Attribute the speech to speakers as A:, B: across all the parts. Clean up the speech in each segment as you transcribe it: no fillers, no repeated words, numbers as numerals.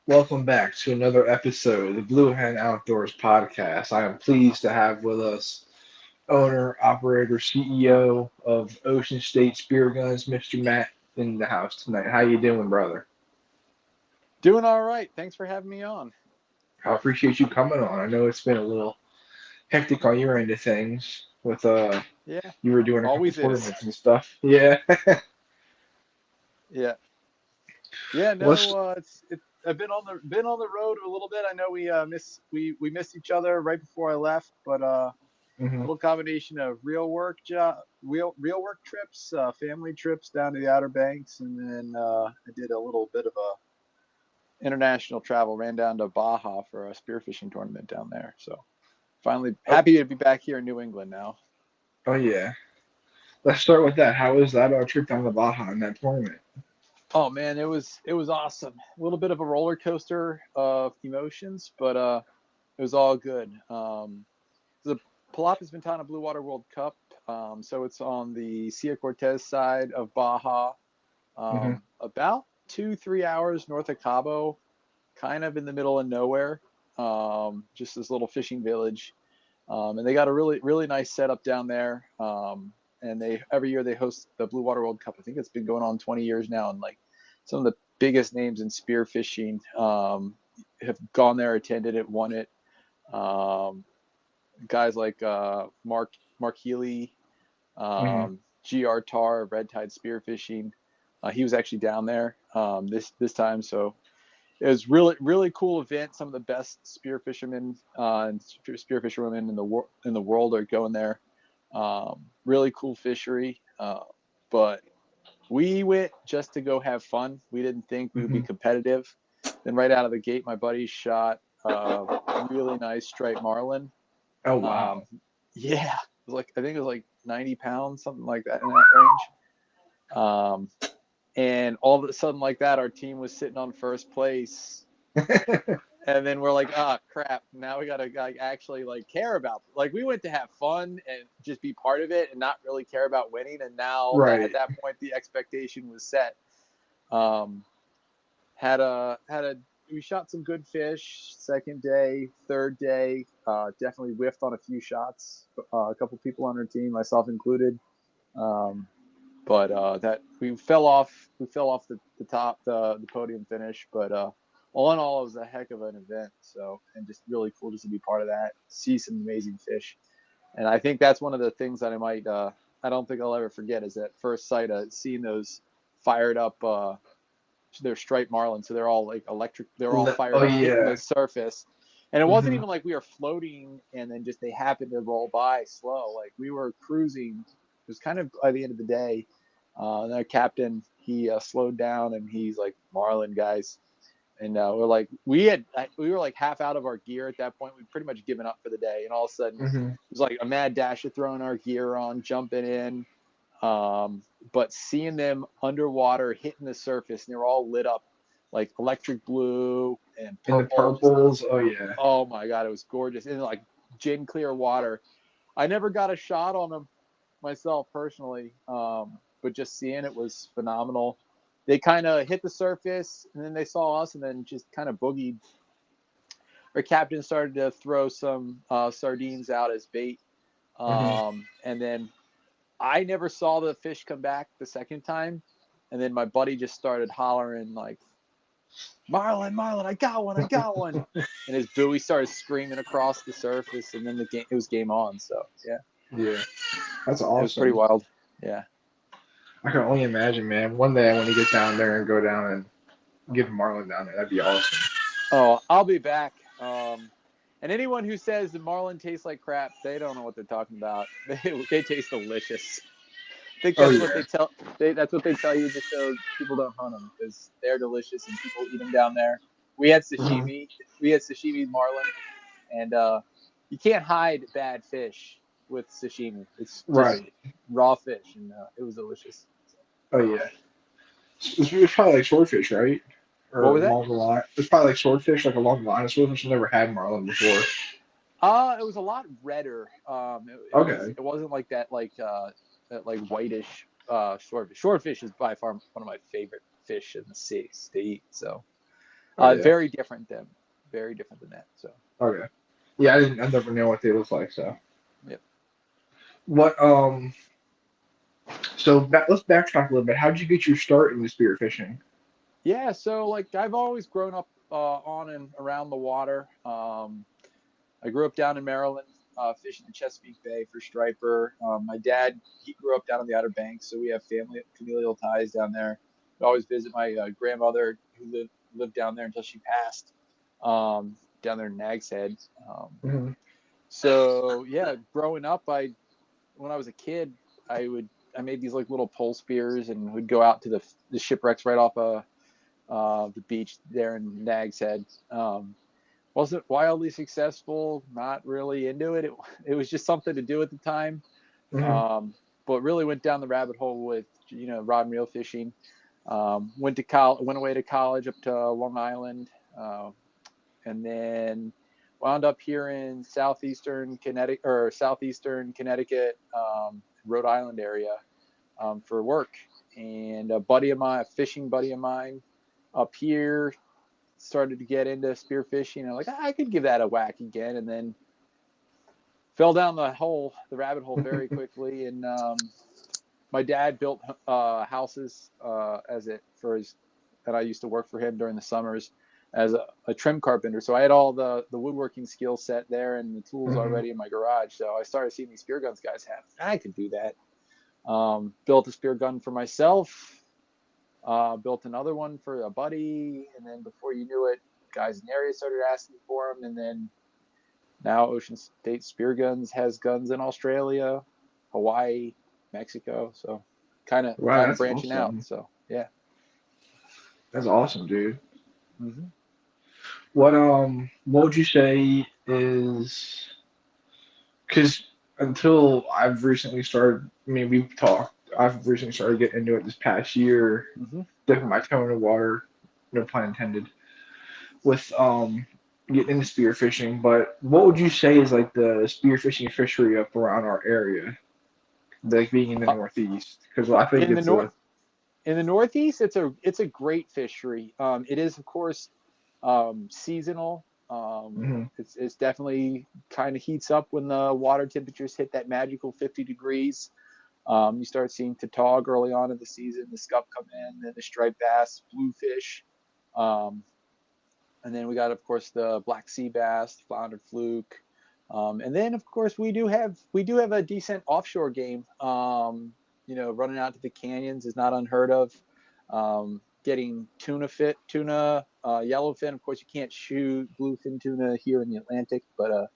A: Welcome back to another episode of the Blue Hen Outdoors podcast. I am pleased to have with us owner, operator, CEO of Ocean State Spear Guns, Mr. Matt, in the house tonight. How you doing, brother?
B: Doing all right. Thanks for having me on.
A: I appreciate you coming on. I know it's been a little hectic on your end of things with
B: Yeah,
A: you were doing a couple
B: always is.
A: tournaments and stuff. Yeah.
B: Yeah, yeah.
A: Let's.
B: No, it's. I've been on the road a little bit. I know we missed each other right before I left, but
A: Mhm.
B: little combination of real work trips, family trips down to the Outer Banks, and then I did a little bit of a international travel. Ran down to Baja for a spearfishing tournament down there. So finally
A: Oh,
B: happy to be back here in New England now.
A: oh yeah. Let's start with that. How was that trip down the Baja in that tournament?
B: Oh man, it was awesome. A little bit of a roller coaster of emotions, but it was all good. The Palapas Ventana Blue Water World Cup. So it's on the Sia Cortez side of Baja,
A: Hmm.
B: about 2-3 hours north of Cabo, kind of in the middle of nowhere. Just this little fishing village, and they got a really nice setup down there. And they every year they host the Blue Water World Cup. I think it's been going on 20 years now, and like some of the biggest names in spearfishing have gone there, attended it, won it. Um, Guys like Mark Healy,
A: Hmm.
B: GR Tar of Red Tide Spearfishing. He was actually down there this time, so it was really cool event. Some of the best spearfishermen and spearfisherwomen in the world are going there. Really cool fishery, but we went just to go have fun. We didn't think we would be
A: Hmm.
B: competitive. Then right out of the gate, my buddy shot a really nice striped marlin.
A: Oh wow.
B: Um, yeah, it was like I think it was like 90 pounds, something like that in that range. Um, and all of a sudden, like that, our team was sitting on first place, and then we're like, ah, crap! Now we gotta like actually like care about. Like we went to have fun and just be part of it, and not really care about winning. And now that at
A: Right.
B: that point the expectation was set. Um, had a we shot some good fish. Second day, third day, definitely whiffed on a few shots. A couple people on our team, myself included. Um, but that we fell off the top the podium finish, but all in all it was a heck of an event, so and just really cool just to be part of that, see some amazing fish. And I think that's one of the things that I don't think I'll ever forget is that first sight of seeing those fired up they're striped marlin, so they're all like electric, they're all
A: Oh
B: fired up hitting
A: yeah.
B: the surface. And it wasn't
A: Hmm.
B: even like we were floating and then just they happened to roll by slow, like we were cruising. It was kind of by the end of the day, and our captain he slowed down and he's like, marlin guys. And we're like we were like half out of our gear at that point. We'd pretty much given up for the day, and all of a sudden
A: Hmm.
B: it was like a mad dash of throwing our gear on, jumping in. But seeing them underwater hitting the surface, and they were all lit up like electric blue and
A: And the
B: purple. Just
A: purples. Oh yeah.
B: oh my god, it was gorgeous. And like gin clear water. I never got a shot on them myself personally, but just seeing it was phenomenal. They kind of hit the surface, and then they saw us, and then just kind of boogied. Our captain started to throw some sardines out as bait,
A: Hmm.
B: and then I never saw the fish come back the second time, and then my buddy just started hollering like, "Marlin, Marlin, I got one!" And his buoy started screaming across the surface, and then the game it was game on. So yeah,
A: Yeah. That's
B: it was pretty
A: awesome.
B: wild. Yeah.
A: I can only imagine, man. One day I want to get down there and go down and get Marlin down there. That'd be awesome.
B: Oh, I'll be back. And anyone who says that marlin tastes like crap, they don't know what they're talking about. They taste delicious. I think
A: Oh
B: that's what
A: yeah.
B: they tell you just so people don't hunt them because they're delicious and people eat them down there. We had
A: Hmm.
B: sashimi. We had sashimi marlin, and you can't hide bad fish with sashimi. It's just
A: Right.
B: raw fish, and it was delicious.
A: Oh yeah. It's probably like swordfish, right?
B: What
A: Or
B: was that?
A: along the line. It's probably like swordfish, like along the line of swordfish. I've never had marlin before.
B: It was a lot redder.
A: Okay.
B: It wasn't like that like whitish swordfish. Swordfish is by far one of my favorite fish in the sea to eat. So
A: Oh yeah.
B: Very different than that. So,
A: Okay. Yeah, I never know what they look like. So
B: yep.
A: what? Let's backtrack a little bit. How did you get your start in the spearfishing?
B: Yeah. So, like, I've always grown up on and around the water. I grew up down in Maryland, fishing in Chesapeake Bay for striper. My dad, he grew up down on the Outer Banks, so we have familial ties down there. I always visit my grandmother, who lived down there until she passed, down there in Nags Head.
A: Hmm.
B: So yeah, growing up, when I was a kid, I made these like little pole spears and would go out to the shipwrecks right off the beach there in Nags Head. Wasn't wildly successful, not really into it. It was just something to do at the time.
A: Hmm.
B: But really went down the rabbit hole with, rod and reel fishing. Went away to college up to Long Island, and then wound up here in southeastern Connecticut, Rhode Island area, for work. And a fishing buddy of mine up here started to get into spearfishing. I'm like, I could give that a whack again, and then fell down the rabbit hole very quickly. And my dad built houses and I used to work for him during the summers as a trim carpenter. So I had all the woodworking skill set there and the tools
A: Hmm.
B: already in my garage. So I started seeing these spear guns guys have. I could do that. Built a spear gun for myself. Built another one for a buddy, and then before you knew it, guys in the area started asking for them, and then now Ocean State Spear Guns has guns in Australia, Hawaii, Mexico. So kind of
A: Wow,
B: kind of
A: that's
B: branching out.
A: awesome.
B: So yeah.
A: That's awesome, dude.
B: Mm-hmm.
A: What would you say is because until I've recently started, I mean, we've talked. I've recently started getting into it this past year,
B: Mm-hmm.
A: dipping my toe in the water, no pun intended, with getting into spearfishing. But what would you say is like the spearfishing fishery up around our area, like being in the
B: Uh,
A: Northeast? Because I think
B: in the
A: it's
B: north
A: a
B: in the Northeast, it's a great fishery. It is of course seasonal.
A: mhm,
B: It's definitely kind of heats up when the water temperatures hit that magical 50 degrees. You start seeing tautog early on in the season, the scup come in, then the striped bass, bluefish, um, and then we got, of course, the black sea bass, flounder, fluke, and then of course we do have a decent offshore game. Running out to the canyons is not unheard of. Getting yellowfin. Of course, you can't shoot bluefin tuna here in the Atlantic, but you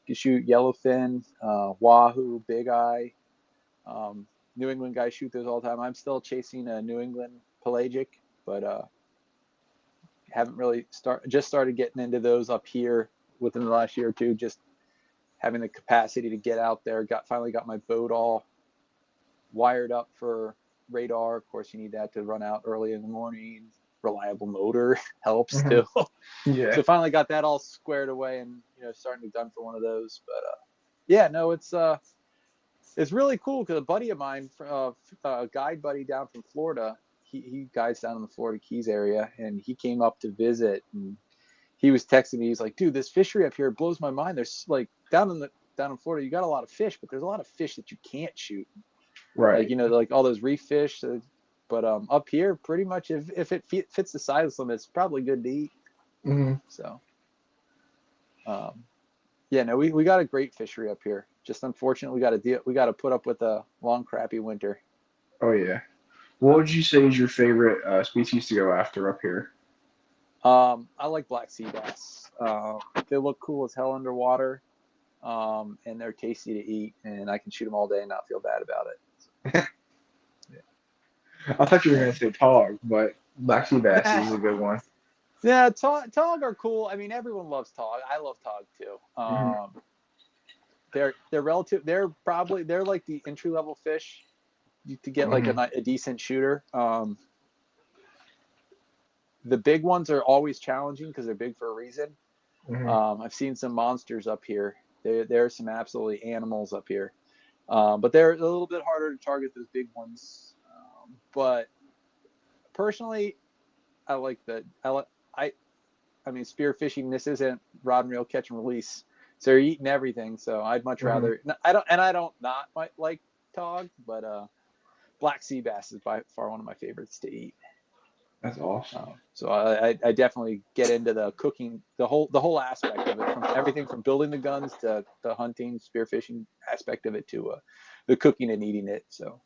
B: can shoot yellowfin, wahoo, big eye. Um, New England guys shoot those all the time. I'm still chasing a New England pelagic, but haven't really started getting into those up here within the last year or two. Just having the capacity to get out there. Finally got my boat all wired up for radar. Of course, you need that to run out early in the morning. Reliable motor helps
A: mhm,
B: too.
A: yeah,
B: So finally got that all squared away and starting to be done for one of those. But yeah, no, it's really cool because a buddy of mine, a guide buddy down from Florida, he guides down in the Florida Keys area, and he came up to visit, and he was texting me. He's like, "Dude, this fishery up here blows my mind. There's like down in Florida, you got a lot of fish, but there's a lot of fish that you can't shoot. Like
A: right.
B: like all those reef fish. But up here, pretty much if it fits the size limit, it's probably good to eat.
A: Hmm.
B: So um, yeah, no, we got a great fishery up here. Just unfortunately, we got to put up with a long, crappy winter.
A: Oh yeah. What would you say is your favorite species to go after up here?
B: I like black sea bass. They look cool as hell underwater, and they're tasty to eat, and I can shoot them all day and not feel bad about
A: I thought you were
B: it.
A: gonna say tog, but black sea bass
B: Yeah.
A: is a good one.
B: Yeah, tog are cool. I mean, everyone loves tog. I love tog too.
A: Hmm.
B: They're relative. They're like the entry level fish to get like
A: Hmm.
B: a decent shooter. The big ones are always challenging because they're big for a reason.
A: Hmm.
B: I've seen some monsters up here. There are some absolutely animals up here, but they're a little bit harder to target those big ones. But personally, I like the I I mean, spearfishing, this isn't rod and reel catch and release. So you're eating everything. So I'd much rather, I don't not like tog, but black sea bass is by far one of my favorites to eat.
A: That's awesome.
B: So I definitely get into the cooking, the whole aspect of it, from everything from building the guns to the hunting, spearfishing aspect of it to the cooking and eating it. So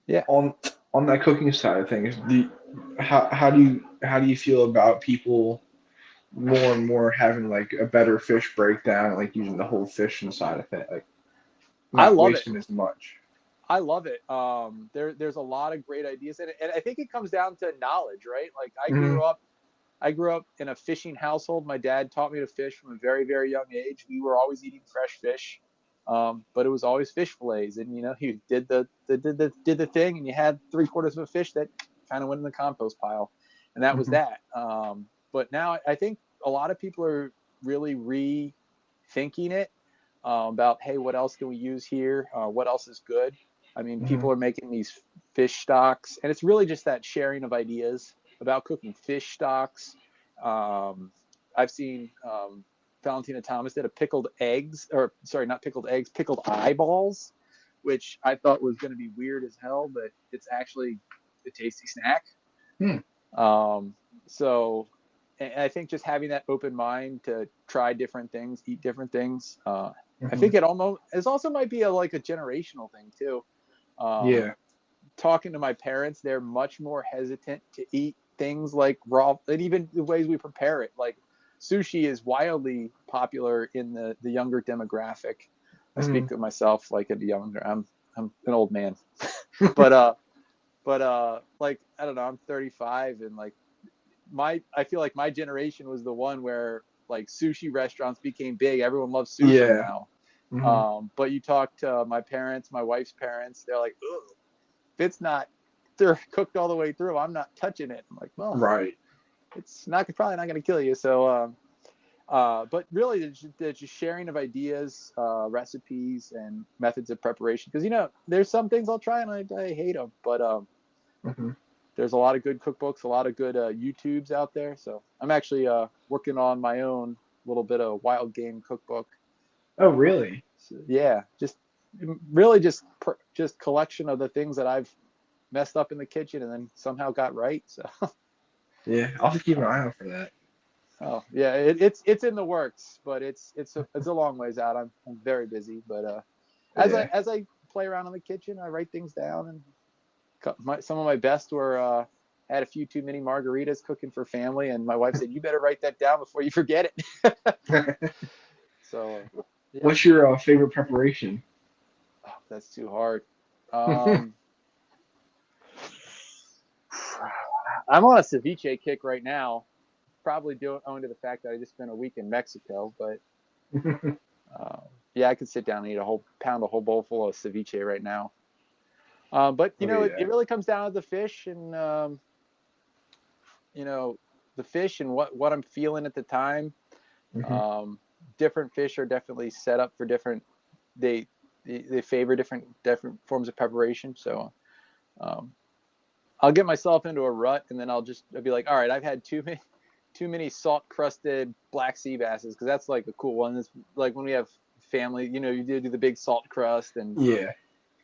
B: yeah.
A: On that cooking side of things, how do you feel about people more and more having like a better fish breakdown, like using the whole fish inside of it, like
B: I
A: not
B: love it.
A: wasting as much?
B: I love it. There's a lot of great ideas in it, and I think it comes down to knowledge, right? Like I grew up in a fishing household. My dad taught me to fish from a very, very young age. We were always eating fresh fish, but it was always fish fillets, and he did the thing, and you had 3/4 of a fish that kind of went in the compost pile, and that was that. But now I think a lot of people are really rethinking it about, hey, what else can we use here? What else is good? I mean, people are making these fish stocks, and it's really just that sharing of ideas about cooking fish stocks. I've seen Valentina Thomas did a pickled eggs, or sorry, not pickled eggs, pickled eyeballs, which I thought was going to be weird as hell, but it's actually a tasty snack. So and I think just having that open mind to try different things, eat different things. I think it also might be like a generational thing too.
A: Yeah.
B: Talking to my parents, they're much more hesitant to eat things like raw, and even the ways we prepare it. Like sushi is wildly popular in the younger demographic. I speak to myself like a younger. I'm an old man, but like I don't know. I'm 35, and like I feel like my generation was the one where like sushi restaurants became big. Everyone loves sushi
A: Yeah.
B: now. But you talk to my parents, my wife's parents, they're like, ugh, if it's not they're cooked all the way through, I'm not touching it. I'm like, well,
A: Right.
B: it's probably not going to kill you. So, but really, the just sharing of ideas, recipes, and methods of preparation. Because there's some things I'll try and I hate them, but there's a lot of good cookbooks, a lot of good YouTubes out there. So I'm actually working on my own little bit of wild game cookbook.
A: Oh, really?
B: So, yeah, just really just collection of the things that I've messed up in the kitchen and then somehow got right. So
A: Yeah, I'll have to keep an eye out for that.
B: oh yeah, it's in the works, but it's a long ways out. I'm very busy, but as I play around in the kitchen, I write things down, and some of my best were had a few too many margaritas cooking for family, and my wife said, "You better write that down before you forget it." So yeah.
A: What's your favorite preparation?
B: Oh, that's too hard. I'm on a ceviche kick right now. Probably owing to the fact that I just spent a week in Mexico, but yeah, I could sit down and eat a whole bowl full of ceviche right now. But it really comes down to the fish and the fish and what I'm feeling at the time. Different fish are definitely set up for different. They favor different forms of preparation. So I'll get myself into a rut, and then I'll be like, all right, I've had too many salt crusted black sea basses, because that's like a cool one. It's like when we have family, you do the big salt crust, and
A: Yeah.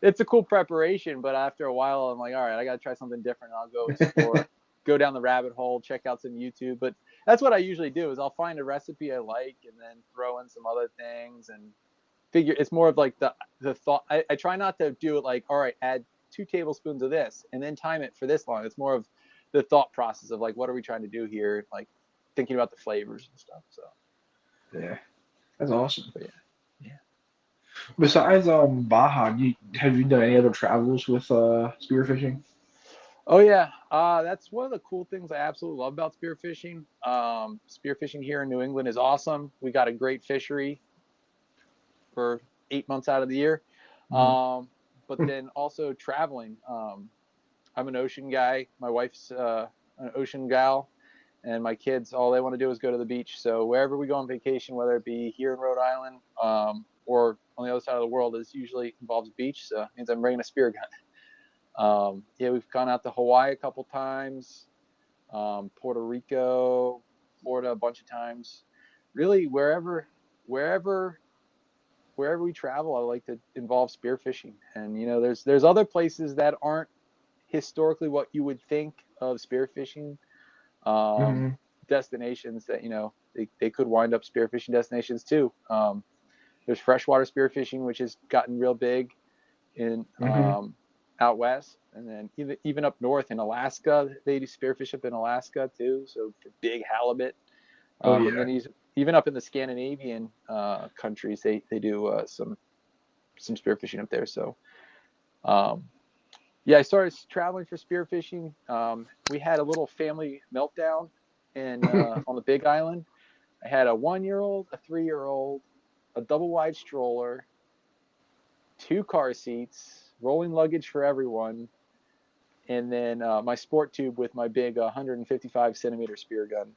B: it's a cool preparation. But after a while, I'm like, all right, I got to try something different. I'll go explore, go down the rabbit hole, check out some YouTube. But that's what I usually do, is I'll find a recipe I like and then throw in some other things and figure. It's more of like the thought. I try not to do it like, all right, add 2 tablespoons of this and then time it for this long. It's more of the thought process of like, what are we trying to do here? Like thinking about the flavors and stuff. So
A: Yeah, that's awesome.
B: but yeah.
A: Besides Baja, have you done any other travels with spearfishing?
B: Oh yeah, that's one of the cool things I absolutely love about spearfishing. Spearfishing here in New England is awesome. We got a great fishery for 8 months out of the year. But then also traveling. I'm an ocean guy. My wife's an ocean gal, and my kids, all they want to do is go to the beach. So wherever we go on vacation, whether it be here in Rhode Island or on the other side of the world, is usually involves a beach. So it means I'm bringing a spear gun. Yeah, we've gone out to Hawaii a couple times. Puerto Rico, Florida a bunch of times. Really, wherever we travel, I like to involve spearfishing. And there's other places that aren't historically what you would think of spearfishing
A: Hmm.
B: destinations that they could wind up spearfishing destinations too. There's freshwater spearfishing, which has gotten real big in
A: Hmm.
B: out west, and then even up north in Alaska, they do spearfish up in Alaska too. So for big halibut,
A: Oh
B: and then
A: yeah.
B: even up in the Scandinavian countries, they do some spearfishing up there. So um, yeah, I started traveling for spearfishing. We had a little family meltdown in on the Big Island. I had a 1-year-old, a 3-year-old, a double wide stroller, 2 car seats, rolling luggage for everyone, and then my sport tube with my big 155 centimeter spear gun.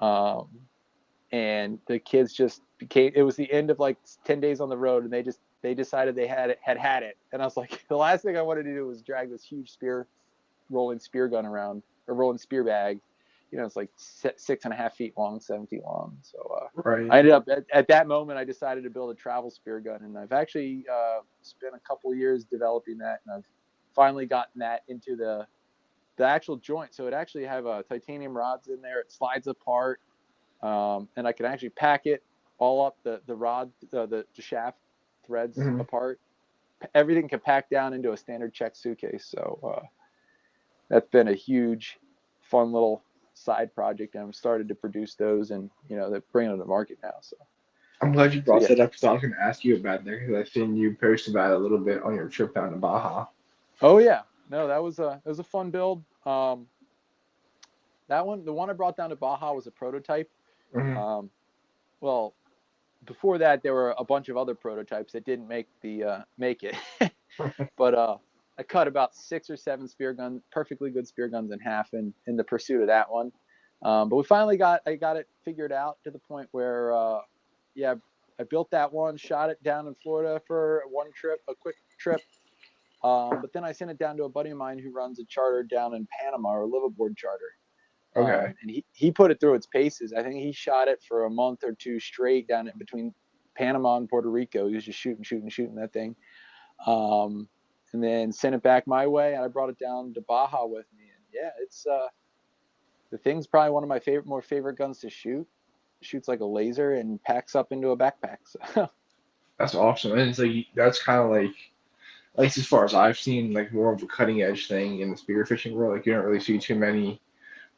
B: Um, and the kids just became. It was the end of like 10 days on the road, and they decided they had it. And I was like, the last thing I wanted to do was drag this huge rolling spear gun around, or rolling spear bag. It's like 6.5 feet long, 7 feet long. So
A: Right.
B: I ended up at that moment, I decided to build a travel spear gun, and I've actually spent a couple years developing that, and I've finally gotten that into the actual joint. So it actually have titanium rods in there. It slides apart, and I can actually pack it all up, the rod, the shaft threads
A: Hmm.
B: apart. Everything can pack down into a standard check suitcase. So that's been a huge, fun little side project, and I'm started to produce those, and they're bringing them to market now.
A: I'm glad you
B: So
A: brought
B: yeah.
A: that up because I was going to ask you about that because I've seen you post about it a little bit on your trip down to Baja.
B: Oh yeah. No, that was a fun build. The one I brought down to Baja was a prototype.
A: Hmm.
B: Um, well, before that, there were a bunch of other prototypes that didn't make it. But I cut about 6 or 7 spear guns, perfectly good spear guns, in half in the pursuit of that one. But we finally I got it figured out to the point where, yeah, I built that one, shot it down in Florida for one trip, a quick trip. But then I sent it down to a buddy of mine who runs a charter down in Panama, or a liveaboard charter.
A: Okay.
B: And he put it through its paces. I think he shot it for a month or two straight down in between Panama and Puerto Rico. He was just shooting that thing. Um, and then sent it back my way, and I brought it down to Baja with me. And yeah, it's the thing's probably one of my more favorite guns to shoot. Shoots like a laser and packs up into a backpack. So
A: That's awesome. And it's like that's kind of like, at least as far as I've seen, like more of a cutting edge thing in the spearfishing world. Like you don't really see too many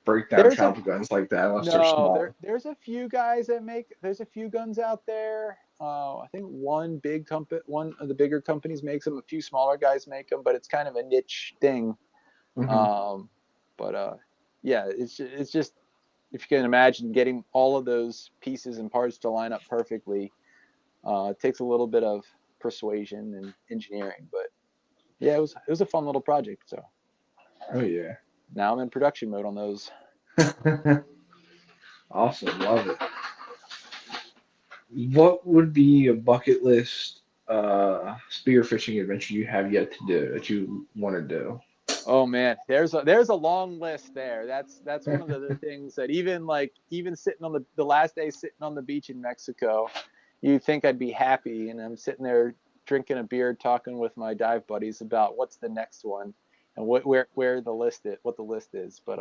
A: breakdown
B: there's a
A: travel guns like that unless they're
B: no
A: small.
B: there's a few guys that make there's a few guns out there. I think one of the bigger companies makes them. A few smaller guys make them, but it's kind of a niche thing.
A: Hmm.
B: Um, but yeah, it's just, if you can imagine getting all of those pieces and parts to line up perfectly, it takes a little bit of persuasion and engineering. But yeah, it was a fun little project. So
A: Oh yeah.
B: now I'm in production mode on those.
A: Awesome. Love it. What would be a bucket list spearfishing adventure you have yet to do that you want to do?
B: Oh man, there's a long list there. That's one of the things that even sitting on the last day sitting on the beach in Mexico, you think I'd be happy, and I'm sitting there drinking a beer, talking with my dive buddies about what's the next one, and what the list is. But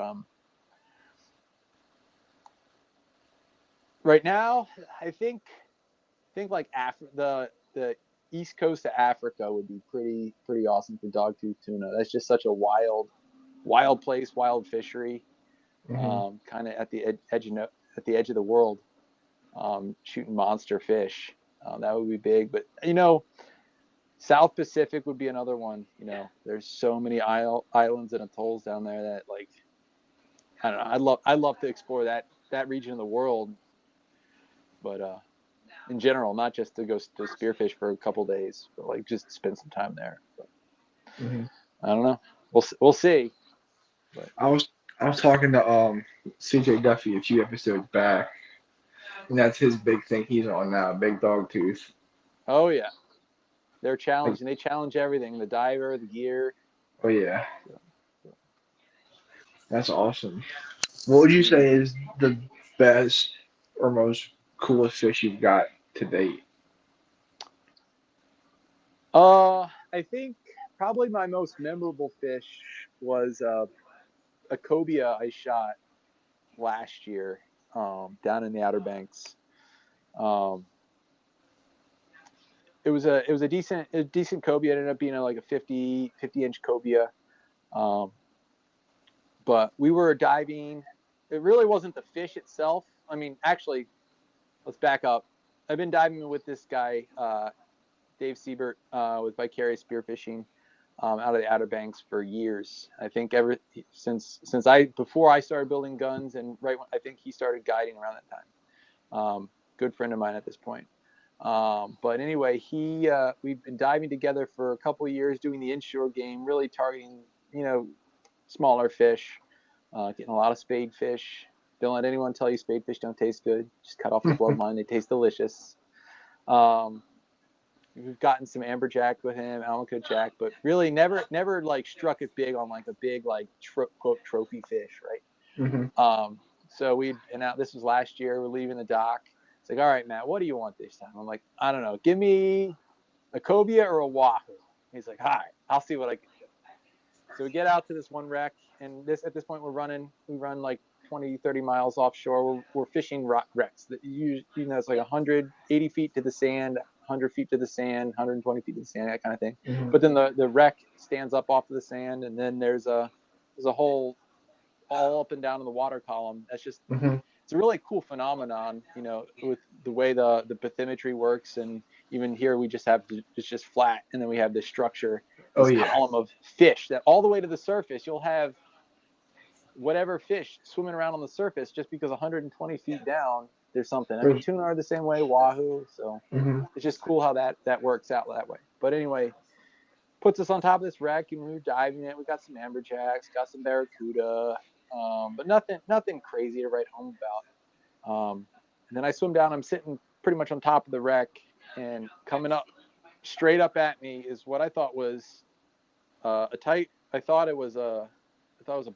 B: right now, I think like the east coast of Africa would be pretty awesome for dogtooth tuna. That's just such a wild place, wild fishery,
A: Hmm.
B: kind of at the edge of the world, shooting monster fish. That would be big. But South Pacific would be another one. There's so many islands and atolls down there that, like, I don't know. I'd love to explore that region of the world, but in general, not just to go to spearfish for a couple days, but like just spend some time there. But
A: Hmm.
B: I don't know. We'll see. But
A: I was I was talking to CJ Duffy a few episodes back, and that's his big thing he's on now, big dog tooth.
B: oh yeah, they're
A: Like,
B: challenging. They challenge everything: the diver, the gear.
A: oh yeah.
B: So,
A: That's awesome. What would you say is the best or most coolest fish you've got to date?
B: I think probably my most memorable fish was a cobia I shot last year down in the Outer Banks. Um, it was a decent cobia. It ended up being like a 50-inch cobia. Um, but we were diving. It really wasn't the fish itself. I mean, actually, let's back up. I've been diving with this guy, Dave Siebert, with Vicarious Spearfishing, out of the Outer Banks for years. I think ever since before I started building guns, and right when I think he started guiding around that time. Good friend of mine at this point. But anyway, we've been diving together for a couple of years, doing the inshore game, really targeting smaller fish, getting a lot of spade fish. Don't let anyone tell you spade fish don't taste good. Just cut off the bloodline; they taste delicious. Um, we've gotten some amberjack with him, Almaco jack, but really never like struck it big on like a big like quote trophy fish, right?
A: Hmm.
B: So and out. This was last year. We're leaving the dock. It's like, all right, Matt, what do you want this time? I'm like, I don't know. Give me a cobia or a wahoo. He's like, all right, I'll see what I can do. So we get out to this one wreck, and at this point we run like 20, 30 miles offshore. We're fishing wrecks that it's like 180 feet to the sand, 100 feet to the sand, 120 feet to the sand, that kind of thing.
A: Hmm.
B: But then the wreck stands up off of the sand, and then there's a hole all up and down in the water column.
A: Hmm.
B: It's a really cool phenomenon, with the way the bathymetry works. And even here we just have it's just flat, and then we have this structure,
A: Oh
B: this
A: yeah.
B: column of fish that all the way to the surface you'll have whatever fish swimming around on the surface, just because 120 feet down there's something. I mean, tuna are the same way, wahoo. So
A: Mm-hmm.
B: it's just cool how that works out that way. But anyway, puts us on top of this wreck, and we were diving it. We got some amberjacks, got some barracuda, but nothing crazy to write home about. And then I swim down. I'm sitting pretty much on top of the wreck, and coming up straight up at me is what I thought was a tight. I thought it was a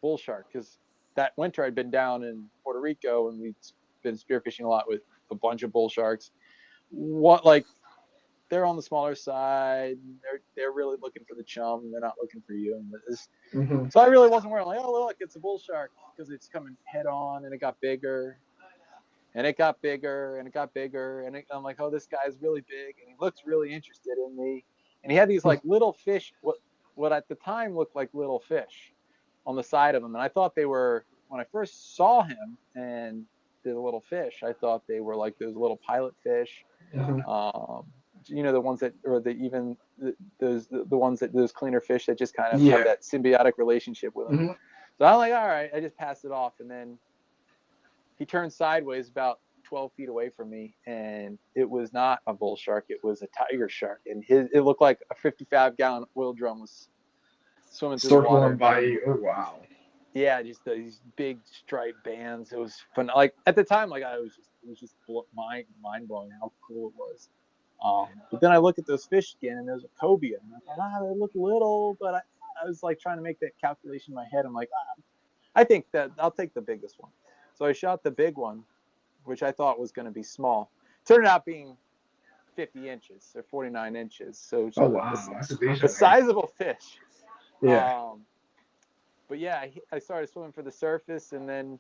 B: bull shark, because that winter I'd been down in Puerto Rico, and we'd been spearfishing a lot with a bunch of bull sharks. What like they're on the smaller side. They're really looking for the chum. They're not looking for you.
A: Hmm.
B: So I really wasn't worried. Like, oh look, it's a bull shark, because it's coming head on, and it got bigger, and it got bigger, and it got bigger, and I'm like, oh, this guy's really big, and he looks really interested in me, and he had these like little fish, what at the time looked like little fish, on the side of him, and I thought they were, when I first saw him and the little fish, I thought they were like those little pilot fish,
A: Hmm.
B: um, the ones that, or the ones that, those cleaner fish that just kind of have
A: Yeah.
B: that symbiotic relationship with them.
A: Hmm.
B: So I'm like, all right, I just passed it off, and then he turned sideways about 12 feet away from me, and it was not a bull shark, it was a tiger shark, and it looked like a 55-gallon oil drum was swimming through the
A: Circling
B: water.
A: by you. Oh wow.
B: Yeah, just these big striped bands. It was fun. Like at the time, like it was just mind blowing how cool it was. But then I look at those fish again, and there's a cobia, and I thought, they look little, but I was like trying to make that calculation in my head. I'm like, I think that I'll take the biggest one. So I shot the big one, which I thought was going to be small. Turned out being 50 inches or 49 inches. So
A: Oh wow. That's a
B: a
A: decent one.
B: sizable fish.
A: Yeah.
B: Um, but yeah, I started swimming for the surface, and then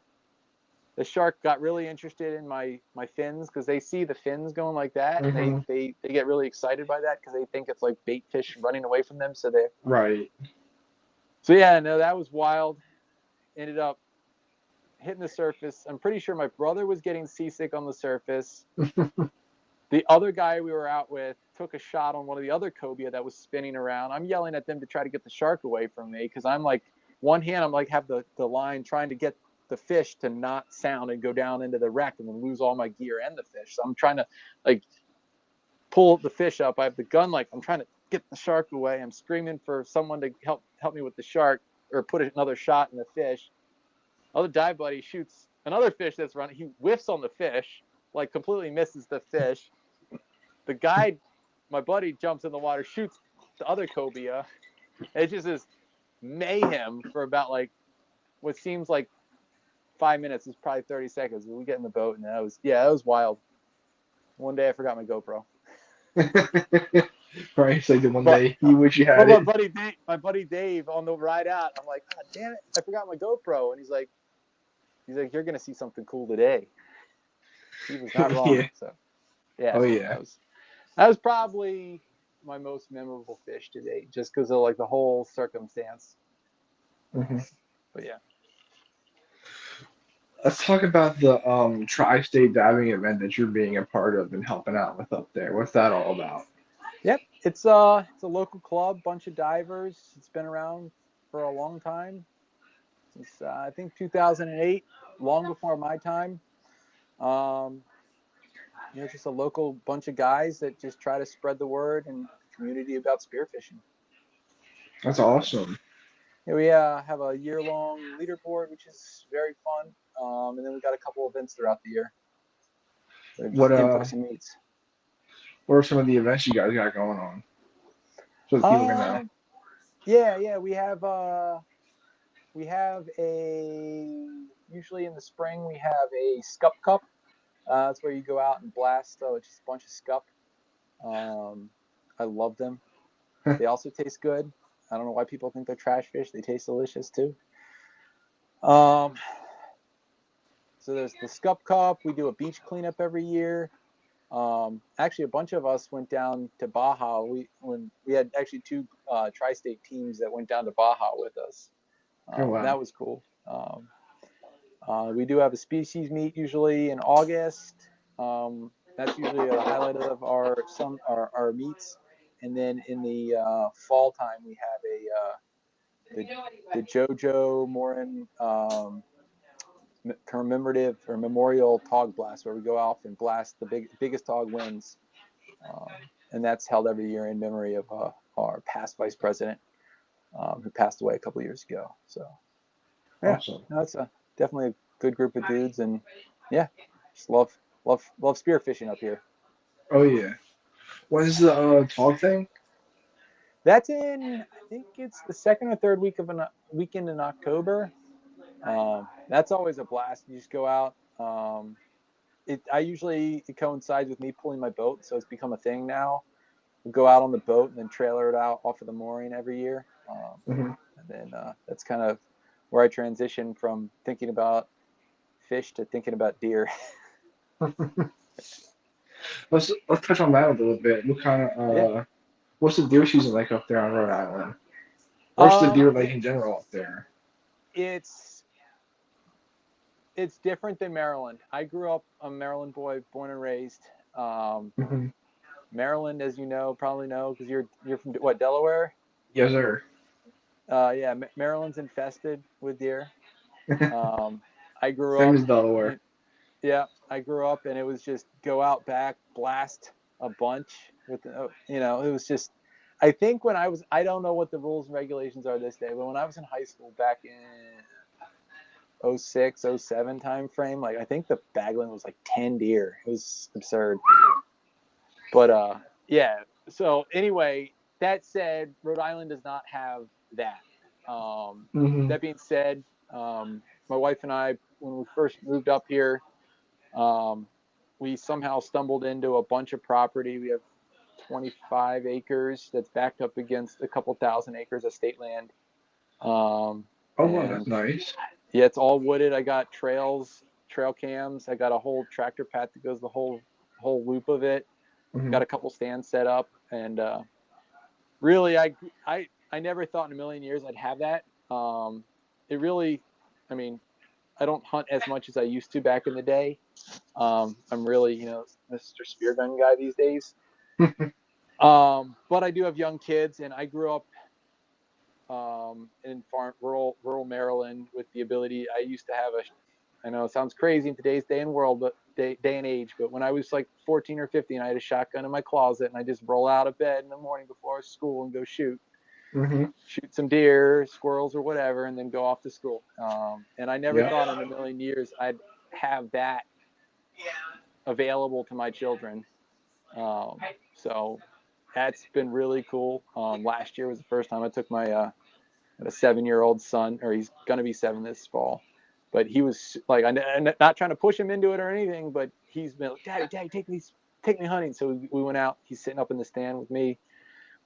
B: the shark got really interested in my fins, because they see the fins going like that, and
A: Hmm.
B: they get really excited by that, because they think it's like bait fish running away from them. So yeah, no, that was wild. Ended up hitting the surface. I'm pretty sure my brother was getting seasick on the surface.
A: Right.
B: The other guy we were out with took a shot on one of the other cobia that was spinning around. I'm yelling at them to try to get the shark away from me, because I'm like, one hand, I'm like, have the line trying to get the fish to not sound and go down into the wreck and then lose all my gear and the fish. So I'm trying to like pull the fish up. I have the gun, like I'm trying to get the shark away. I'm screaming for someone to help me with the shark, or put another shot in the fish. Other dive buddy shoots another fish that's running. He whiffs on the fish, like completely misses the fish. The guy, my buddy, jumps in the water, shoots the other cobia. It just is mayhem for about like what seems like 5 minutes is probably 30 seconds. We get in the boat, and that was wild. One day I forgot my GoPro.
A: Right, it's like the one
B: But
A: day you wish you
B: but
A: had it.
B: my buddy Dave on the ride out, I'm like, God damn it, I forgot my GoPro, and he's like, you're gonna see something cool today. He was not wrong.
A: Yeah.
B: So yeah,
A: Oh
B: so
A: yeah.
B: that was probably my most memorable fish to date, just because of like the whole circumstance.
A: hmm
B: But yeah.
A: Let's talk about the tri-state diving event that you're being a part of and helping out with up there. What's that all about?
B: Yep, it's a local club, bunch of divers. It's been around for a long time, since I think 2008, long before my time. Um, just a local bunch of guys that just try to spread the word in the community about spearfishing.
A: That's awesome.
B: Yeah, we have a year-long leaderboard, which is very fun, and then we got a couple events throughout the year. They're
A: What
B: just
A: uh
B: in-person meets.
A: what are some of the events you guys got going on? So that people can know.
B: Um, yeah, we have a usually in the spring we have a Scup Cup. That's where you go out and blast. It's just a bunch of scup. Um, I love them. They also taste good. I don't know why people think they're trash fish. They taste delicious too. Um, so there's the Scup Cup. We do a beach cleanup every year. Actually, a bunch of us went down to Baja. When we had actually two tri-state teams that went down to Baja with us.
A: Oh
B: And
A: wow.
B: that was cool. We do have a species meet usually in August. That's usually the highlight of our meets. And then in the fall time, we have the JoJo Morin commemorative or memorial tog blast, where we go off and blast the biggest tog wins. Um, and that's held every year in memory of our past vice president, who passed away a couple years ago. So yeah,
A: Awesome.
B: no, it's definitely a good group of dudes, and yeah, just love spearfishing up here.
A: Oh yeah. When's the talk thing?
B: That's I think it's the second or third weekend in October. That's always a blast. You just go out. It coincides with me pulling my boat, so it's become a thing now. We go out on the boat and then trailer it out off of the mooring every year.
A: hmm
B: And then that's kind of where I transition from thinking about fish to thinking about deer.
A: let's touch on that a little bit. What kind of
B: Yeah.
A: what's the deer season like up there on Rhode Island? What's the
B: Um,
A: deer like in general up there?
B: it's it's different than Maryland. I grew up a Maryland boy, born and raised. Um,
A: hmm
B: Maryland, as you know, probably know because you're from what, Delaware?
A: Yes, sir.
B: Yeah, Maryland's infested with deer. Um, I grew
A: Same
B: up.
A: as Delaware.
B: Yeah, I grew up and it was just go out back, blast a bunch with it was just. I think I don't know what the rules and regulations are this day, but when I was in high school back in '06, '07 time frame, like I think the bag limit was like 10 deer. It was absurd. But yeah. So anyway, that said, Rhode Island does not have that.
A: hmm
B: That being said, my wife and I, when we first moved up here, um, we somehow stumbled into a bunch of property. We have 25 acres that's backed up against a couple thousand acres of state land.
A: Oh wow, that's
B: And
A: nice.
B: yeah, it's all wooded. I got trail cams. I got a whole tractor path that goes the whole loop of it.
A: hmm
B: Got a couple stands set up, and really, I never thought in a million years I'd have that. It really, I mean, I don't hunt as much as I used to back in the day. I'm really, Mr. Spear Gun guy these days. But I do have young kids, and I grew up in rural Maryland with the ability. I used to have I know it sounds crazy in today's day and world, but day and age. But when I was like 14 or 15, I had a shotgun in my closet, and I just roll out of bed in the morning before school and go
A: hmm
B: shoot some deer, squirrels, or whatever, and then go off to school. And I never
A: Yeah.
B: thought in a million years I'd have that available to my children. So that's been really cool. Last year was the first time I took my a 7-year-old son, or he's gonna be 7 this fall. But he was like, I'm not trying to push him into it or anything, but he's been like, Daddy, take me hunting. So we went out. He's sitting up in the stand with me.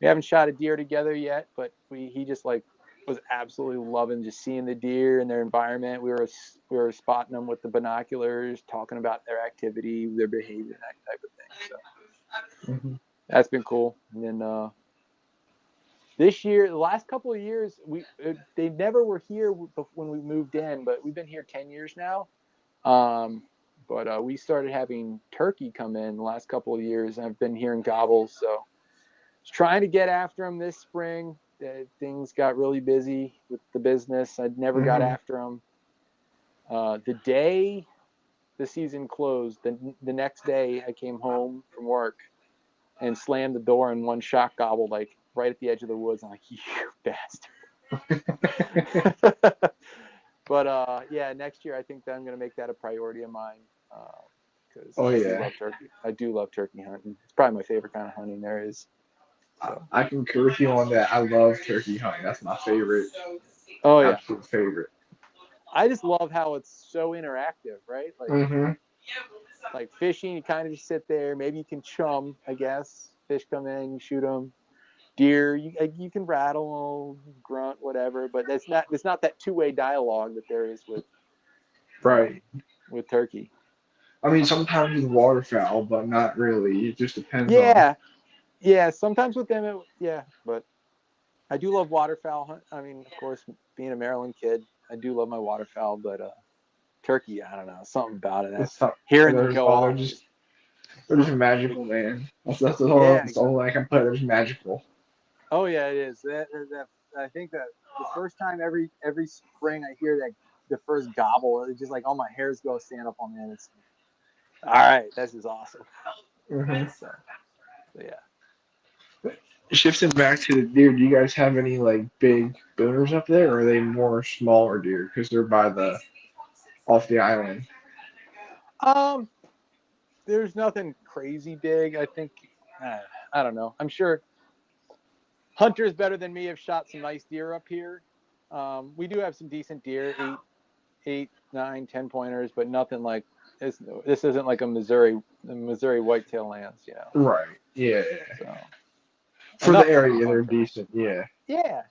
B: We haven't shot a deer together yet, but he just like was absolutely loving just seeing the deer and their environment. We were spotting them with the binoculars, talking about their activity, their behavior, that type of thing. So that's been cool. And then this year, the last couple of years, they never were here when we moved in, but we've been here 10 years now. But we started having turkey come in the last couple of years, and I've been hearing gobbles. So trying to get after them this spring. Things got really busy with the business. I never got after them. The day the season closed, the next day I came home from work and slammed the door, and one shot gobbled like right at the edge of the woods. I'm like, you bastard. But yeah, next year I think that I'm going to make that a priority of mine because I love turkey. I do love turkey hunting. It's probably my favorite kind of hunting there is. So.
A: I concur with you on that. I love turkey hunting. That's my favorite.
B: Oh yeah,
A: absolute favorite.
B: I just love how it's so interactive, right? Like fishing, you kind of just sit there. Maybe you can chum, I guess. Fish come in, you shoot them. Deer, you can rattle, grunt, whatever. But it's not that two-way dialogue that there is with with turkey.
A: I mean, sometimes with waterfowl, but not really. It just depends on.
B: Yeah. Sometimes with them, but I do love waterfowl hunt. I mean, of course, being a Maryland kid, I do love my waterfowl, but turkey, I don't know, something about it. Hearing them go off.
A: They're just magical, man. That's the only way I can put it. It's magical.
B: Oh yeah, it is. I think that the first time every spring I hear that the first gobble, it's just like all my hairs go stand up on the end. It's all right. This is awesome. So yeah.
A: Shifting back to the deer, do you guys have any like big booners up there, or are they more smaller deer because they're off the island?
B: There's nothing crazy big. I think I don't know. I'm sure hunters better than me have shot some nice deer up here. We do have some decent deer, 8, 9, 10 pointers, but nothing like this. This isn't like a Missouri whitetail lands,
A: Right. Yeah.
B: So,
A: for the area, they're decent. Yeah.
B: Yeah.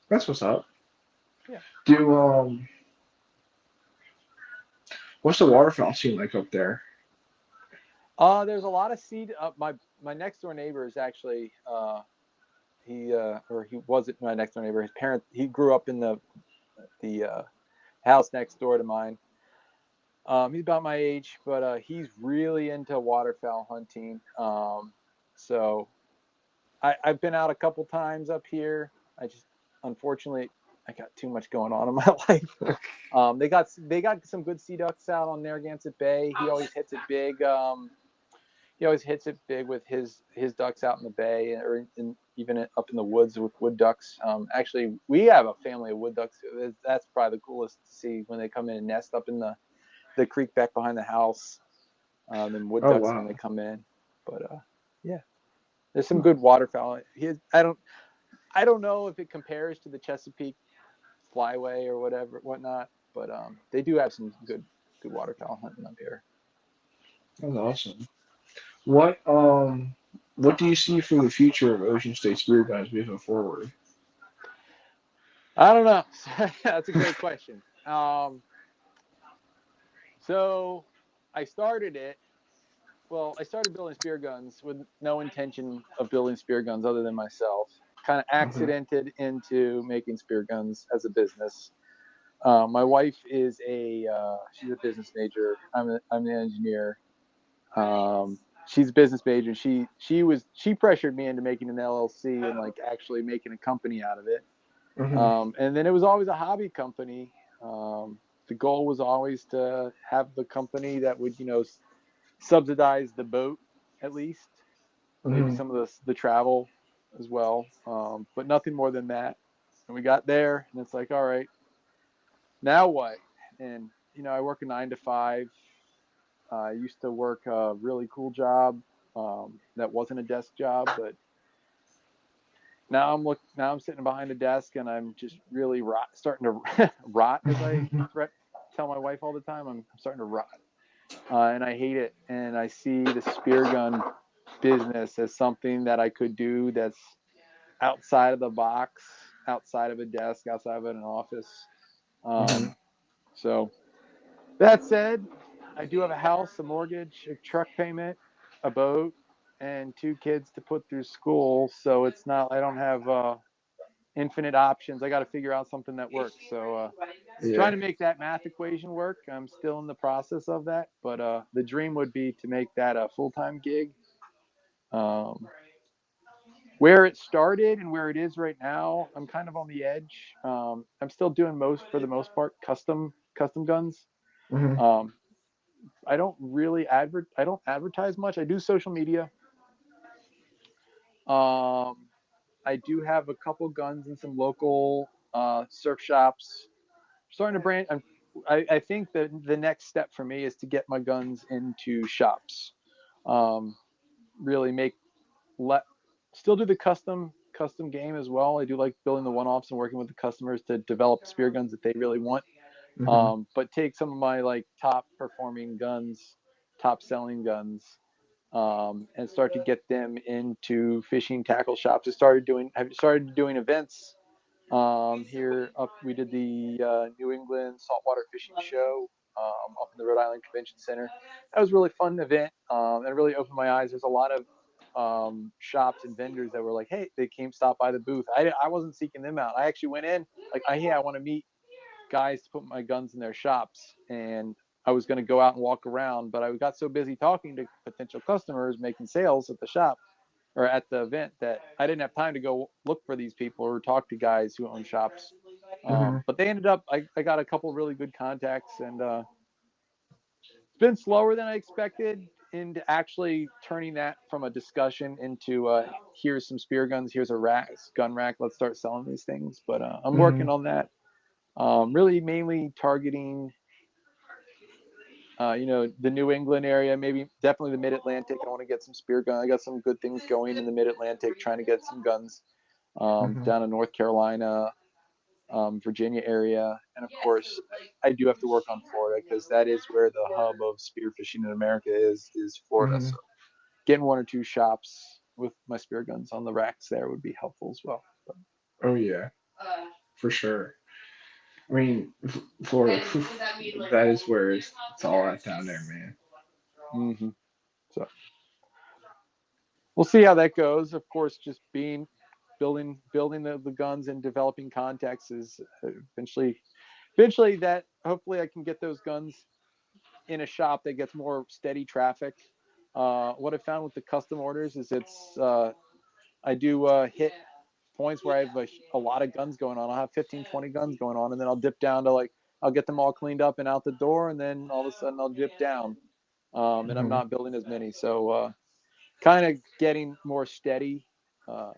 A: That's what's up.
B: Yeah.
A: What's the waterfowl scene like up there?
B: There's a lot of seed. My next door neighbor is actually he wasn't my next door neighbor. His parents, he grew up in the house next door to mine. He's about my age, but he's really into waterfowl hunting. So I've been out a couple times up here. Unfortunately, I got too much going on in my life. They got some good sea ducks out on Narragansett Bay. He always hits it big. He always hits it big with his ducks out in the bay, or even up in the woods with wood ducks. Actually, we have a family of wood ducks. That's probably the coolest to see when they come in and nest up in the creek back behind the house. And wood ducks when they come in. But yeah, there's some good waterfowl. I don't know if it compares to the Chesapeake Flyway or whatnot, but they do have some good waterfowl hunting up here.
A: That's awesome. What do you see for the future of Ocean State Spear Guns moving forward?
B: I don't know. That's a great question. So I started it. Well, I started building spear guns with no intention of building spear guns other than myself. Kind of accidented into making spear guns as a business. My wife is she's a business major. I'm the engineer. She's a business major. She pressured me into making an LLC and like actually making a company out of it. And then it was always a hobby company. The goal was always to have the company that would, subsidize the boat at least, maybe some of the travel as well, but nothing more than that. And we got there, and it's like, all right, now what? And I work a 9 to 5. I used to work a really cool job that wasn't a desk job, but now I'm sitting behind a desk and I'm just really starting to rot, as I tell my wife all the time. I'm starting to rot, and I hate it. And I see the spear gun business as something that I could do that's outside of the box, outside of a desk, outside of an office.
A: Mhm.
B: So that said, I do have a house, a mortgage, a truck payment, a boat, and 2 kids to put through school. So it's not, I don't have infinite options. I got to figure out something that works. So trying
A: Yeah.
B: to make that math equation work. I'm still in the process of that, but the dream would be to make that a full-time gig. Um, where it started and where it is right now, I'm kind of on the edge. I'm still doing for the most part, custom guns.
A: Mhm.
B: Um, I don't advertise much. I do social media. Um, I do have a couple guns in some local surf shops. Starting to brand. I think that the next step for me is to get my guns into shops. Um, really make let still do the custom game as well. I do like building the one-offs and working with the customers to develop spear guns that they really want.
A: Mhm.
B: But take some of my like top performing guns, top selling guns, and start to get them into fishing tackle shops. I've started doing events here up. We did the New England Saltwater Fishing Show up in the Rhode Island Convention Center. That was a really fun event and really opened my eyes. There's a lot of shops and vendors that were like, hey, they came stop by the booth. I wasn't seeking them out. I actually went in like, hey, I want to meet guys to put my guns in their shops. And I was going to go out and walk around, but I got so busy talking to potential customers, making sales at the shop or at the event that I didn't have time to go look for these people or talk to guys who own shops.
A: Mhm.
B: But they ended up, I got a couple really good contacts, and it's been slower than I expected into actually turning that from a discussion into here's some spear guns, here's a gun rack, let's start selling these things. But I'm working
A: Mhm.
B: on that. Really mainly targeting, the New England area, maybe definitely the Mid Atlantic. I want to get some spear gun. I got some good things going in the Mid Atlantic, trying to get some guns
A: Mhm.
B: down in North Carolina, Virginia area, and of course, I do have to work on Florida because that is where the hub of spearfishing in America is Florida. So
A: Mhm.
B: getting 1 or 2 shops with my spear guns on the racks there would be helpful as well. But,
A: Oh yeah, for sure. I mean, Florida, that is where it's all at down there, man.
B: mm-hmm. So we'll see how that goes. Of course, just building the guns and developing contacts is eventually that hopefully I can get those guns in a shop that gets more steady traffic. What I found with the custom orders is I do hit points where I have a lot of guns going on. I'll have 15, 20 guns going on, and then I'll dip down to like, I'll get them all cleaned up and out the door, and then all of a sudden I'll dip down. And I'm
A: Mhm.
B: not building as many. So kind of getting more steady uh,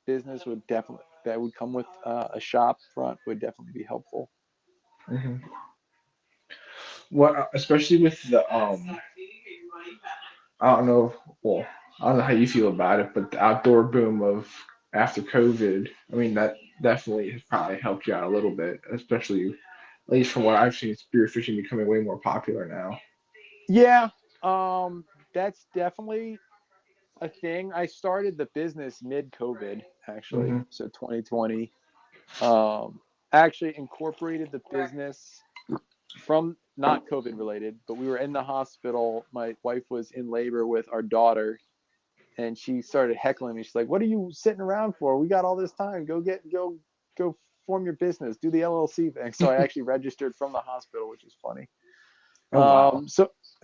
B: business that would come with a shop front would definitely be helpful.
A: Mhm. What, especially with the I don't know. Well, I don't know how you feel about it, but the outdoor boom of after COVID, I mean, that definitely has probably helped you out a little bit, especially at least from what I've seen, spearfishing becoming way more popular now.
B: Yeah, that's definitely a thing. I started the business mid COVID, actually,
A: Hmm.
B: so 2020. Um, actually incorporated the business from not COVID related, but we were in the hospital. My wife was in labor with our daughter, and she started heckling me. She's like, "What are you sitting around for? We got all this time. Go form your business. Do the LLC thing." So I actually registered from the hospital, which is funny.
A: Oh wow.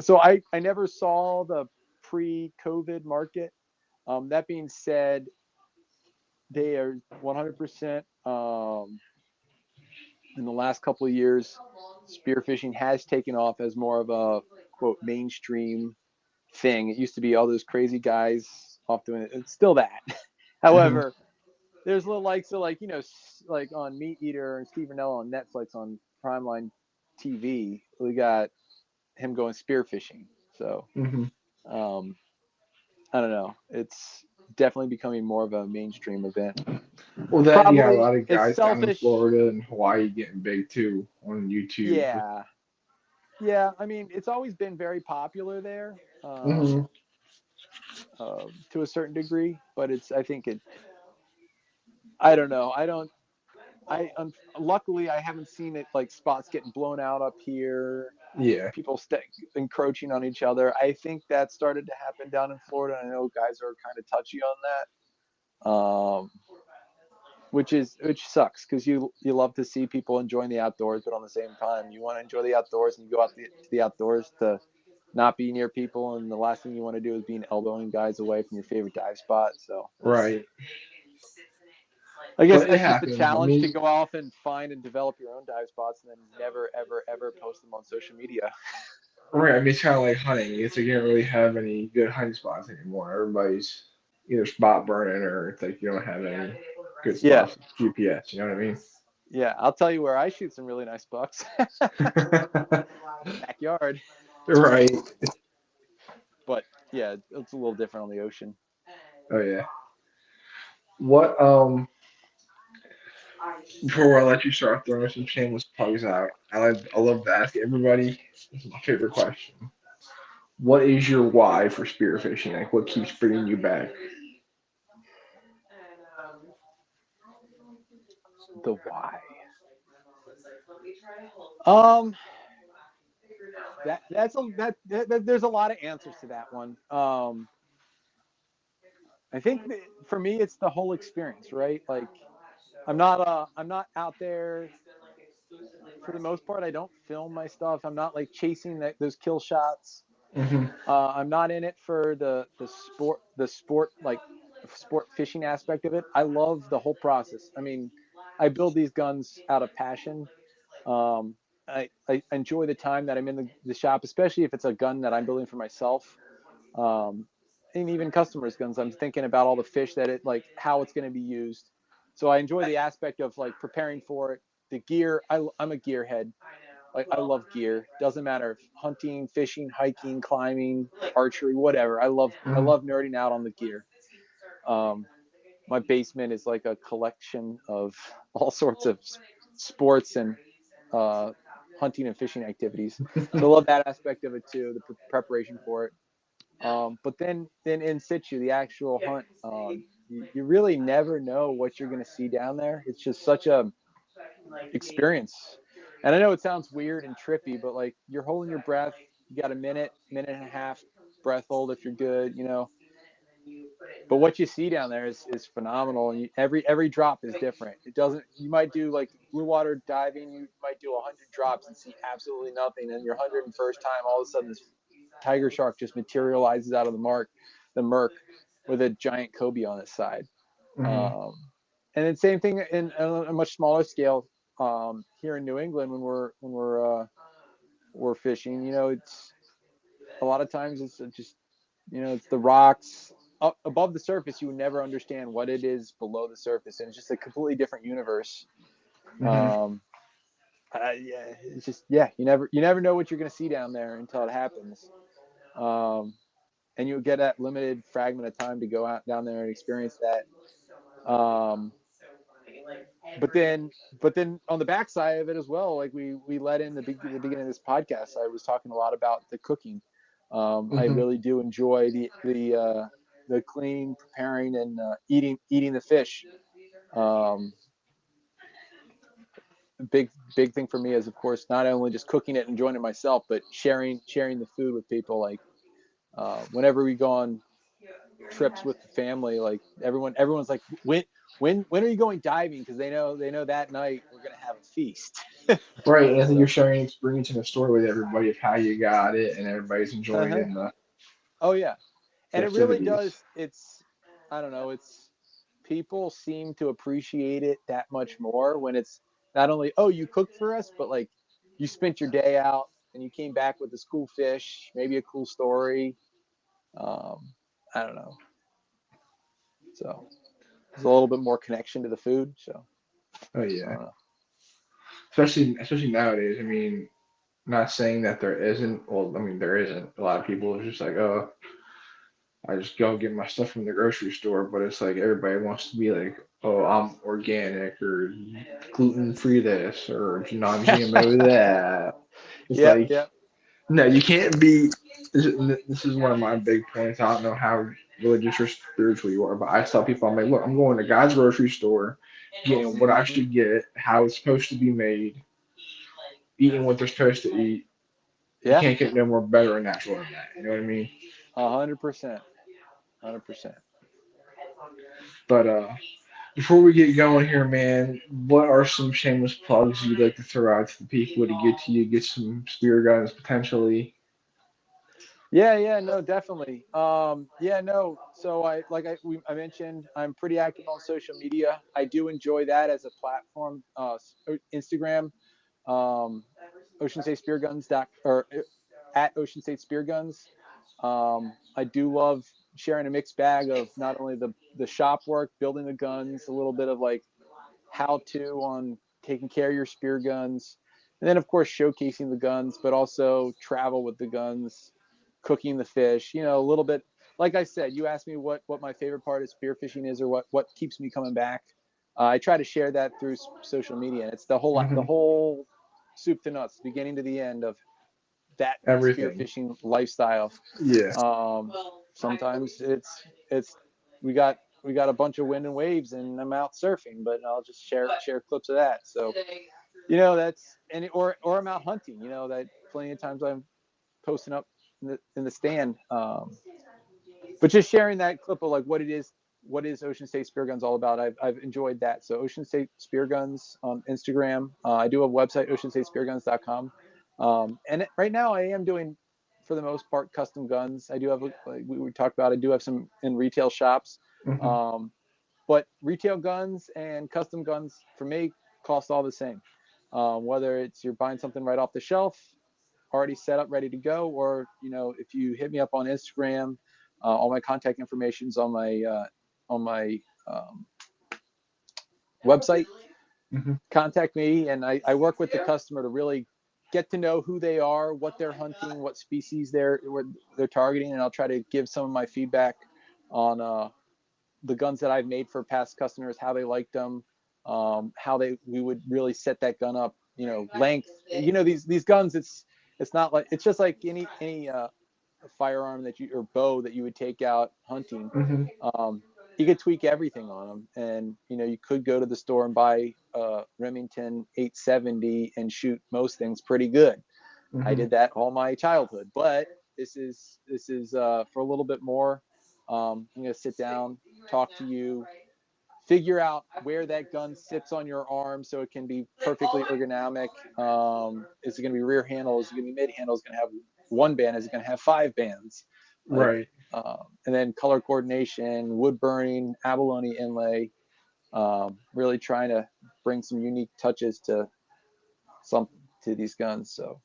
B: So I never saw the pre-COVID market. That being said, they are 100% in the last couple of years. Spearfishing has taken off as more of a quote mainstream thing. It used to be all those crazy guys off doing it. It's still that.
A: Hmm.
B: However, there's little likes of like like on Meat Eater and Steve Rinella on Netflix on Primeline TV. We got him going spearfishing. So
A: Hmm.
B: um, I don't know. It's definitely becoming more of a mainstream event.
A: Well, then you got a
B: Probably
A: lot of
B: it's
A: guys down in
B: selfish.
A: Florida and Hawaii getting big too on YouTube.
B: Yeah. Yeah. I mean, it's always been very popular there,
A: Hmm.
B: to a certain degree, but I think I don't know. Luckily, I haven't seen it like spots getting blown out up here,
A: Yeah.
B: people encroaching on each other. I think that started to happen down in Florida. I know guys are kind of touchy on that. Which sucks because you love to see people enjoying the outdoors, but on the same time, you want to enjoy the outdoors and you go out to the outdoors to not be near people, and the last thing you want to do is be elbowing guys away from your favorite dive spot. So
A: Right.
B: I guess
A: But it
B: it's just a
A: happens. I
B: challenge to
A: mean,
B: go off and find and develop your own dive spots, and then never ever ever post them on social media.
A: right. I mean, it's kind of like hunting. It's like you don't really have any good hunting spots anymore. Everybody's either spot burning or it's like you don't have any good
B: Yeah,
A: spots with GPS. You know what I mean?
B: yeah. I'll tell you where I shoot some really nice bucks. Backyard.
A: Right.
B: But yeah, it's a little different on the ocean.
A: Oh yeah. What Before I let you start throwing some shameless plugs out, I love to ask everybody. This is my favorite question. What is your why for spearfishing? Like, what keeps bringing you back?
B: The why. Um, there's a lot of answers to that one. I think that for me, it's the whole experience, right? Like, I'm not out there for the most part. I don't film my stuff. I'm not like chasing those kill shots.
A: Hmm.
B: I'm not in it for the sport like sport fishing aspect of it. I love the whole process. I mean, I build these guns out of passion. Um, I enjoy the time that I'm in the shop, especially if it's a gun that I'm building for myself. Um, and even customers' guns, I'm thinking about all the fish that like how it's going to be used. So I enjoy the aspect of like preparing for it. The gear, I'm a gearhead. Like I love gear. Doesn't matter if hunting, fishing, hiking, climbing, archery, whatever. I
A: Hmm.
B: love nerding out on the gear. Um, my basement is like a collection of all sorts of sports and uh, hunting and fishing activities. So I love that aspect of it too, the preparation for it. But then in situ, the actual hunt, you really never know what you're going to see down there. It's just such a experience. And I know it sounds weird and trippy, but like you're holding your breath. You got a minute and a half breath hold if you're good, you know. But what you see down there is phenomenal, and every drop is different. It doesn't. You might do like blue water diving. You might do 100 drops and see absolutely nothing. And your 101st time, all of a sudden, this tiger shark just materializes out of the murk, with a giant cobia on its side.
A: Hmm.
B: Um, and then same thing in a much smaller scale, here in New England we're fishing. You know, it's a lot of times it's just, you know, it's the rocks up above the surface. You would never understand what it is below the surface, and it's just a completely different universe.
A: Hmm.
B: Um, yeah, it's just you never know what you're gonna see down there until it happens. Um, and you get that limited fragment of time to go out down there and experience that. But then on the backside of it as well, like we let in the beginning of this podcast, I was talking a lot about the cooking. I
A: Hmm.
B: really do enjoy the cleaning, preparing, and eating the fish. Um, big thing for me is, of course, not only just cooking it and enjoying it myself, but sharing the food with people. Like whenever we go on trips with the family, like everyone's like, when are you going diving? Because they know that night we're gonna have a feast.
A: Right. And I think you're
B: So
A: sharing experience and a story with everybody of how you got it, and everybody's
B: uh-huh.
A: enjoying
B: Oh yeah,
A: the
B: and it really
A: activities.
B: does. It's I don't know. It's people seem to appreciate it that much more when it's not only, oh, you cooked for us, but like you spent your day out and you came back with this cool fish, maybe a cool story. Um, I don't know. So there's a little bit more connection to the food. So
A: Oh
B: I
A: yeah.
B: don't know.
A: Especially nowadays. I mean, not saying that there isn't. Well, I mean there isn't. A lot of people are just like, oh, I just go get my stuff from the grocery store, but it's like everybody wants to be like, oh, I'm organic or gluten free this or non GMO that. It's
B: Yep,
A: like,
B: yep.
A: no, you can't be. This is one of my big points. I don't know how religious or spiritual you are, but I tell people, I'm like, look, I'm going to God's grocery store, getting what I
B: Hmm.
A: should get, how it's supposed to be made, eating what they're supposed to eat. You
B: Yeah,
A: can't get no more better or natural than that. You know what I mean?
B: 100%, 100%.
A: But before we get going here, man, what are some shameless plugs you'd like to throw out to the people to get to you, get some spear guns potentially?
B: Yeah, yeah, no, definitely. Yeah, no. So I mentioned, I'm pretty active on social media. I do enjoy that as a platform. Instagram, um, Ocean State Spear Guns or at Ocean State Spear Guns. I do love sharing a mixed bag of not only the shop work, building the guns, a little bit of like how to on taking care of your spear guns, and then of course showcasing the guns, but also travel with the guns, cooking the fish. You know, a little bit. Like I said, you asked me what my favorite part of spearfishing is, or what keeps me coming back. I try to share that through social media, and it's the
A: Hmm.
B: whole soup to nuts, beginning to the end of that
A: Everything.
B: spearfishing lifestyle.
A: Yeah.
B: Um, Sometimes it's we got a bunch of wind and waves and I'm out surfing, but I'll just share clips of that. So that's or I'm out hunting. That plenty of times I'm posting up in the stand. But just sharing that clip of like what is Ocean State Spear Guns all about. I've enjoyed that. So Ocean State Spear Guns on Instagram. I do have a website, oceanstatespearguns.com. And right now I am doing, for the most part, custom guns. I do have, like we talked about, I do have some in retail shops.
A: Hmm.
B: Um, but retail guns and custom guns for me cost all the same. Whether it's you're buying something right off the shelf, already set up, ready to go, or if you hit me up on Instagram, all my contact information's on my website.
A: Hmm.
B: Contact me, and I work with the customer to really get to know who they are, what they're hunting, what species they're targeting, and I'll try to give some of my feedback on the guns that I've made for past customers, how they liked them, how we would really set that gun up, length. These guns, it's not like it's just like any firearm or bow that you would take out hunting.
A: Hmm.
B: Um, you could tweak everything on them, and you could go to the store and buy a Remington 870 and shoot most things pretty good. I
A: Hmm.
B: did that all my childhood, but this is for a little bit more. I'm gonna sit down, talk to you, figure out where that gun sits on your arm so it can be perfectly ergonomic. Is it going to be rear handle? Is it going to be mid handle? Is it going to have one band? Is it going to have five bands? Like,
A: Right.
B: and then color coordination, wood burning, abalone inlay. Really trying to bring some unique touches some to these guns. So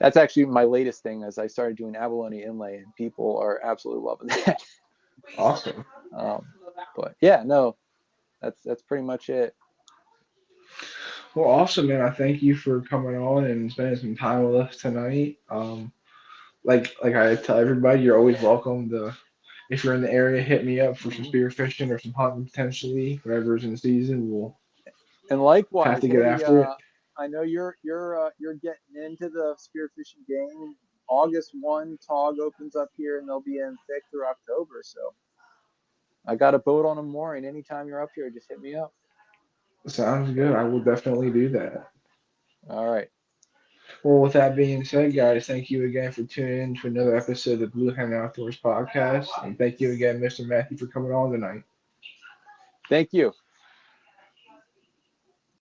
B: that's actually my latest thing, as I started doing abalone inlay, and people are absolutely loving that.
A: Awesome.
B: um, but yeah, no, that's pretty much it.
A: Well, awesome, man. I thank you for coming on and spending some time with us tonight. Like I tell everybody, you're always welcome to. If you're in the area, hit me up for some
B: Mhm.
A: spear fishing or some hunting potentially. Whatever's in season, we'll
B: And
A: have
B: likewise,
A: to get
B: hey,
A: after it.
B: I know you're getting into the spearfishing game. August 1, Tog opens up here, and they'll be in thick through October. So I got a boat on a mooring. Anytime you're up here, just hit me up.
A: Sounds good. I will definitely do that.
B: All right.
A: Well, with that being said, guys, thank you again for tuning in to another episode of the Blue Hen Outdoors podcast. And thank you again, Mr. Matthew, for coming on tonight.
B: Thank you.